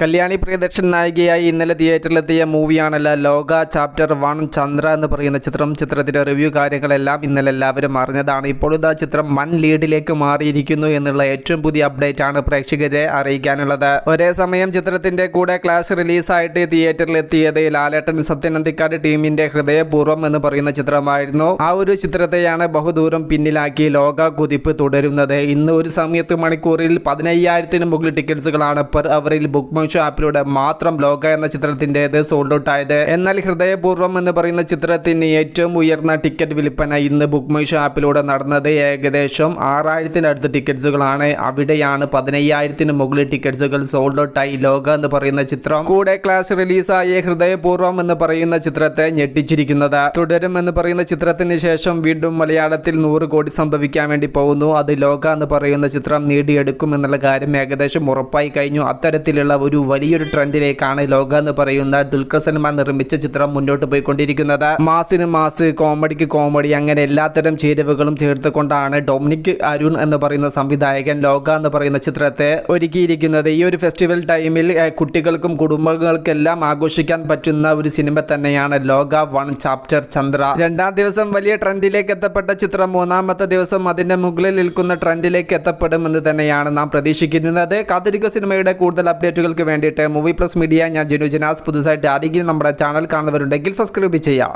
കല്യാണി പ്രിയദർശൻ നായികയായി ഇന്നലെ തിയേറ്ററിലെത്തിയ മൂവിയാണല്ലോ ലോക ചാപ്റ്റർ 1 ചന്ദ്ര എന്ന് പറയുന്ന ചിത്രം. ചിത്രത്തിന്റെ റിവ്യൂ കാര്യങ്ങളെല്ലാം ഇന്നലെ എല്ലാവരും അറിഞ്ഞതാണ്. ഇപ്പോൾ ഇതാ ചിത്രം 1 ലീഡിലേക്ക് മാറിയിരിക്കുന്നു എന്നുള്ള ഏറ്റവും പുതിയ അപ്ഡേറ്റ് ആണ് പ്രേക്ഷകരെ അറിയിക്കാനുള്ളത്. ഒരേ സമയം ചിത്രത്തിന്റെ കൂടെ ക്ലാസ് റിലീസായിട്ട് തിയേറ്ററിലെത്തിയത് ലാലേട്ടൻ സത്യനന്ദിക്കാട് ടീമിന്റെ ഹൃദയപൂർവ്വം എന്ന് പറയുന്ന ചിത്രമായിരുന്നു. ആ ഒരു ചിത്രത്തെയാണ് ബഹുദൂരം പിന്നിലാക്കി ലോക കുതിപ്പ് തുടരുന്നത്. ഇന്ന് ഒരു സമയത്ത് മണിക്കൂറിൽ 15,000-ന് മുകളിൽ ടിക്കറ്റ്സുകളാണ് പെർ അവറിൽ ബുക്ക് മൈ ഷോ ആപ്പിലൂടെ മാത്രം ലോക എന്ന ചിത്രത്തിൻ്റെത് സോൾഡ് ഔട്ട് ആയത്. എന്നാൽ ഹൃദയപൂർവ്വം എന്ന് പറയുന്ന ചിത്രത്തിന് ഏറ്റവും ഉയർന്ന ടിക്കറ്റ് വിൽപ്പന ഇന്ന് ബുക്ക് മൈ ഷോ ആപ്പിലൂടെ നടന്നത് ഏകദേശം 6,000-ന് അടുത്ത് ടിക്കറ്റ്സുകളാണ്. അവിടെയാണ് 15,000-ന് മുകളിൽ ടിക്കറ്റ്സുകൾ സോൾഡ് ഔട്ട് ആയി ലോക എന്ന് പറയുന്ന ചിത്രം കൂടെ ക്ലാസ് റിലീസായ ഹൃദയപൂർവ്വം എന്ന് പറയുന്ന ചിത്രത്തെ ഞെട്ടിച്ചിരിക്കുന്നത്. തുടരും എന്ന് പറയുന്ന ചിത്രത്തിന് ശേഷം വീണ്ടും മലയാളത്തിൽ 100 കോടി സംഭവിക്കാൻ വേണ്ടി പോകുന്നു. അത് ലോക എന്ന് പറയുന്ന ചിത്രം നേടിയെടുക്കും എന്നുള്ള കാര്യം ഏകദേശം ഉറപ്പായി കഴിഞ്ഞു. അത്തരത്തിലുള്ള ഒരു വലിയൊരു ട്രെൻഡിലേക്കാണ് ലോക എന്ന് പറയുന്ന ദുൽഖർ സൽമാൻ നിർമ്മിച്ച ചിത്രം മുന്നോട്ട് പോയിക്കൊണ്ടിരിക്കുന്നത്. മാസിന് മാസ്, കോമഡിക്ക് കോമഡി, അങ്ങനെ എല്ലാത്തരം ചേരുവകളും ചേർത്തുകൊണ്ടാണ് ഡൊമിനിക് അരുൺ എന്ന് പറയുന്ന സംവിധായകൻ ലോക എന്ന് പറയുന്ന ചിത്രത്തെ ഒരുക്കിയിരിക്കുന്നത്. ഈ ഒരു ഫെസ്റ്റിവൽ ടൈമിൽ കുട്ടികൾക്കും കുടുംബങ്ങൾക്കെല്ലാം ആഘോഷിക്കാൻ പറ്റുന്ന ഒരു സിനിമ തന്നെയാണ് ലോക 1 ചാപ്റ്റർ ചന്ദ്ര. 2ാം ദിവസം വലിയ ട്രെൻഡിലേക്ക് എത്തപ്പെട്ട ചിത്രം 3ാമത്തെ ദിവസം അതിന്റെ മുകളിൽ നിൽക്കുന്ന ട്രെൻഡിലേക്ക് എത്തപ്പെടുമെന്ന് തന്നെയാണ് നാം പ്രതീക്ഷിക്കുന്നത്. കാത്തിരിക സിനിമയുടെ കൂടുതൽ അപ്ഡേറ്റുകൾക്ക് വേണ്ടിയിട്ട് മൂവി പ്ലസ് മീഡിയ, ഞാൻ ജിനു ജനാസ്. പുതുതായിട്ട് ആരെങ്കിലും നമ്മുടെ ചാനൽ കാണുന്നവരുണ്ടെങ്കിൽ സബ്സ്ക്രൈബ് ചെയ്യാം.